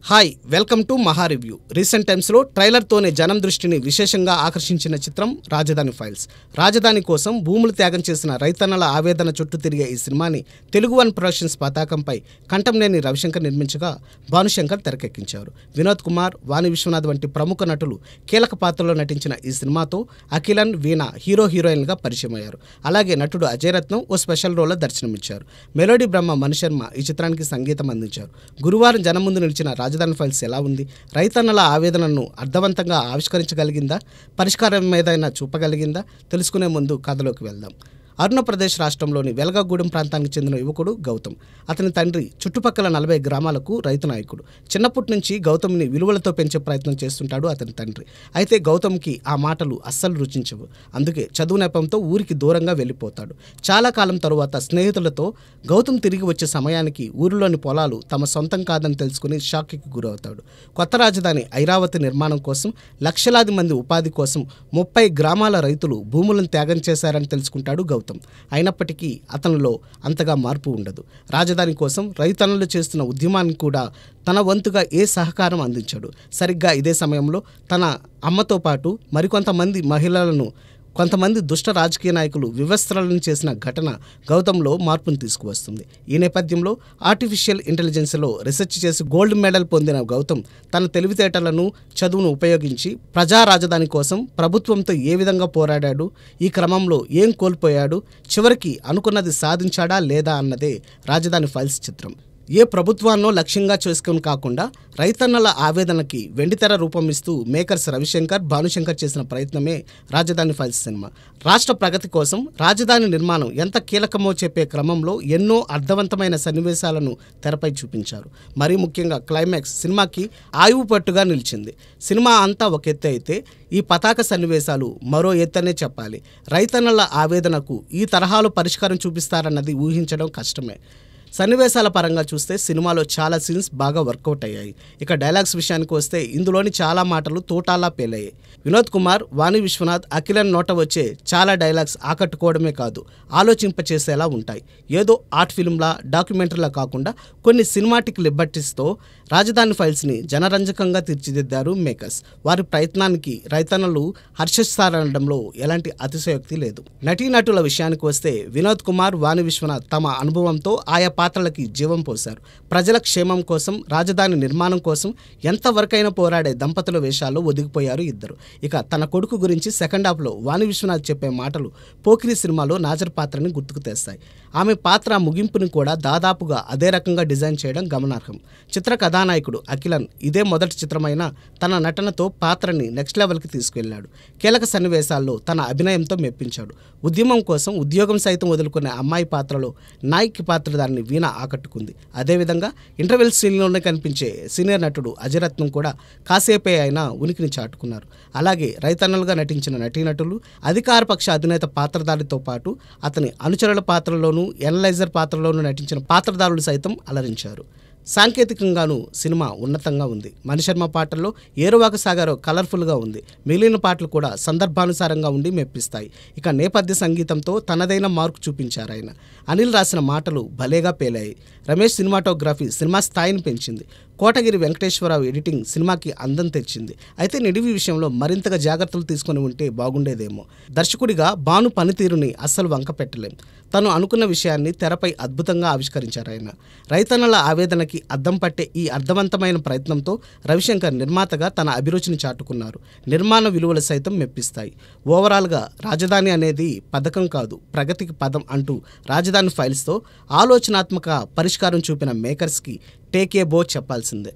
Hi welcome to మహా review. Recent టైమ్స్లో ట్రైలర్తోనే జనం దృష్టిని విశేషంగా ఆకర్షించిన చిత్రం రాజధాని ఫైల్స్. రాజధాని కోసం భూములు త్యాగం చేసిన రైతన్నల ఆవేదన చుట్టూ తిరిగే ఈ సినిమాని తెలుగు వన్ ప్రొడక్షన్స్ పతాకంపై కంఠంనేని రవిశంకర్ నిర్మించగా భానుశంకర్ తెరకెక్కించారు. వినోద్ కుమార్, వాణి విశ్వనాథ్ వంటి ప్రముఖ నటులు కీలక పాత్రలో నటించిన ఈ సినిమాతో అఖిలన్, వీణ హీరోయిన్లుగా పరిచయమయ్యారు. అలాగే నటుడు అజయ్ రత్నం ఓ స్పెషల్ రోల్లో దర్శనమిచ్చారు. మెలోడీ బ్రహ్మ మణిశర్మ ఈ చిత్రానికి సంగీతం అందించారు. గురువారం జనం ముందు నిలిచిన రాజధాని ఫైల్స్ ఎలా ఉంది? రైతన్నల ఆవేదనను అర్థవంతంగా ఆవిష్కరించగలిగిందా? పరిష్కారం ఏదైనా చూపగలిగిందా? తెలుసుకునే ముందు కథలోకి వెళ్దాం. అరుణప్రదేశ్ రాష్ట్రంలోని వెలగగూడెం ప్రాంతానికి చెందిన యువకుడు గౌతమ్. అతని తండ్రి చుట్టుపక్కల 40 గ్రామాలకు రైతు నాయకుడు. చిన్నప్పటి నుంచి గౌతమ్ని విలువలతో పెంచే ప్రయత్నం చేస్తుంటాడు అతని తండ్రి. అయితే గౌతమ్కి ఆ మాటలు అస్సలు రుచించవు. అందుకే చదువు నెపంతో ఊరికి దూరంగా వెళ్ళిపోతాడు. చాలా కాలం తరువాత స్నేహితులతో గౌతమ్ తిరిగి వచ్చే సమయానికి ఊరిలోని పొలాలు తమ సొంతం కాదని తెలుసుకుని షాక్కి గురవుతాడు. కొత్త రాజధాని ఐరావతి నిర్మాణం కోసం లక్షలాది మంది ఉపాధి కోసం 30 గ్రామాల రైతులు భూములను త్యాగం చేశారని తెలుసుకుంటాడు గౌతమ్. అయినప్పటికీ అతనిలో అంతగా మార్పు ఉండదు. రాజధాని కోసం రైతన్నలు చేస్తున్న ఉద్యమాన్ని కూడా తన వంతుగా ఏ సహకారం అందించాడు. సరిగ్గా ఇదే సమయంలో తన అమ్మతో పాటు మరికొంతమంది మహిళలను కొంతమంది దుష్ట రాజకీయ నాయకులు వివస్త్రలను చేసిన ఘటన గౌతమ్లో మార్పును తీసుకువస్తుంది. ఈ నేపథ్యంలో ఆర్టిఫిషియల్ ఇంటెలిజెన్స్లో రీసెర్చ్ చేసి గోల్డ్ మెడల్ పొందిన గౌతమ్ తన తెలివితేటలను, చదువును ఉపయోగించి ప్రజా రాజధాని కోసం ప్రభుత్వంతో ఏ విధంగా పోరాడాడు, ఈ క్రమంలో ఏం కోల్పోయాడు, చివరికి అనుకున్నది సాధించాడా లేదా అన్నదే రాజధాని ఫైల్స్ చిత్రం. ఏ ప్రభుత్వాన్నో లక్ష్యంగా చేసుకుని కాకుండా రైతన్నల ఆవేదనకి వెండితెర రూపమిస్తూ మేకర్స్ రవిశంకర్, భానుశంకర్ చేసిన ప్రయత్నమే రాజధాని ఫైల్స్ సినిమా. రాష్ట్ర ప్రగతి కోసం రాజధాని నిర్మాణం ఎంత కీలకమో చెప్పే క్రమంలో ఎన్నో అర్థవంతమైన సన్నివేశాలను తెరపై చూపించారు. మరీ ముఖ్యంగా క్లైమాక్స్ సినిమాకి ఆయువు పట్టుగా నిలిచింది. సినిమా అంతా ఒక ఎత్తు అయితే ఈ పతాక సన్నివేశాలు మరో ఎత్తనే చెప్పాలి. రైతన్నల ఆవేదనకు ఈ తరహాలో పరిష్కారం చూపిస్తారన్నది ఊహించడం కష్టమే. సన్నివేశాల పరంగా చూస్తే సినిమాలో చాలా సీన్స్ బాగా వర్కౌట్ అయ్యాయి. ఇక డైలాగ్స్ విషయానికి వస్తే ఇందులోని చాలా మాటలు తోటాలా పేలయ్యాయి. వినోద్ కుమార్, వాణి విశ్వనాథ్, అఖిలన్ నోట వచ్చే చాలా డైలాగ్స్ ఆకట్టుకోవడమే కాదు, ఆలోచింపచేసేలా ఉంటాయి. ఏదో ఆర్ట్ ఫిల్మ్లా, డాక్యుమెంటరీలా కాకుండా కొన్ని సినిమాటిక్ లిబర్టీస్తో రాజధాని ఫైల్స్ని జనరంజకంగా తీర్చిదిద్దారు మేకర్స్. వారి ప్రయత్నానికి రైతన్నలు హర్షిస్తారనడంలో ఎలాంటి అతిశయోక్తి లేదు. నటీనటుల విషయానికి వస్తే వినోద్ కుమార్, వాణి విశ్వనాథ్ తమ అనుభవంతో ఆయా పాత్రలకి జీవం పోశారు. ప్రజల క్షేమం కోసం, రాజధాని నిర్మాణం కోసం ఎంతవరకైనా పోరాడే దంపతుల వేషాల్లో ఒదిగిపోయారు ఇద్దరు. ఇక తన కొడుకు గురించి సెకండ్ హాఫ్లో వాణి విశ్వనాథ్ చెప్పే మాటలు పోకిరి సినిమాలో నాజర్ పాత్రని గుర్తుకు తెస్తాయి. ఆమె పాత్ర ముగింపుని కూడా దాదాపుగా అదే రకంగా డిజైన్ చేయడం గమనార్హం. చిత్ర కథానాయకుడు అఖిలన్ ఇదే మొదటి చిత్రమైన తన నటనతో పాత్రని నెక్స్ట్ లెవెల్కి తీసుకెళ్లాడు. కీలక సన్నివేశాల్లో తన అభినయంతో మెప్పించాడు. ఉద్యమం కోసం ఉద్యోగం సైతం వదులుకునే అమ్మాయి పాత్రలో నాయకి పాత్రధారిని వీణ ఆకట్టుకుంది. అదేవిధంగా ఇంటర్వెల్ సీన్లోనే కనిపించే సీనియర్ నటుడు అజయ్ రత్నం కూడా కాసేపే అయినా ఉనికిని చాటుకున్నారు. అలాగే రైతన్నలుగా నటించిన నటీనటులు, అధికార పక్ష అధినేత పాత్రధారితో పాటు అతని అనుచరుల పాత్రలోనూ, ఎనలైజర్ పాత్రలోనూ నటించిన పాత్రధారులు సైతం అలరించారు. సాంకేతికంగానూ సినిమా ఉన్నతంగా ఉంది. మణిశర్మ పాటల్లో ఏరువాక సాగారో కలర్ఫుల్గా ఉంది. మిగిలిన పాటలు కూడా సందర్భానుసారంగా ఉండి మెప్పిస్తాయి. ఇక నేపథ్య సంగీతంతో తనదైన మార్కు చూపించారు ఆయన. అనిల్ రాసిన మాటలు భలేగా పేలాయి. రమేష్ సినిమాటోగ్రఫీ సినిమా స్థాయిని పెంచింది. కోటగిరి వెంకటేశ్వరరావు ఎడిటింగ్ సినిమాకి అందం తెచ్చింది. అయితే నిడివి విషయంలో మరింతగా జాగ్రత్తలు తీసుకొని ఉంటే బాగుండేదేమో. దర్శకుడిగా భాను పనితీరుని అస్సలు వంక పెట్టలేం. తను అనుకున్న విషయాన్ని తెరపై అద్భుతంగా ఆవిష్కరించారు ఆయన. రైతన్నల ఆవేదనకి అద్దం పట్టే ఈ అర్థవంతమైన ప్రయత్నంతో రవిశంకర్ నిర్మాతగా తన అభిరుచిని చాటుకున్నారు. నిర్మాణ విలువలు సైతం మెప్పిస్తాయి. ఓవరాల్గా రాజధాని అనేది పథకం కాదు, ప్రగతికి పదం అంటూ రాజధాని ఫైల్స్తో ఆలోచనాత్మక పరిష్కారం చూపిన మేకర్స్కి టేక్ ఏ బో చెప్పాల్సిందే.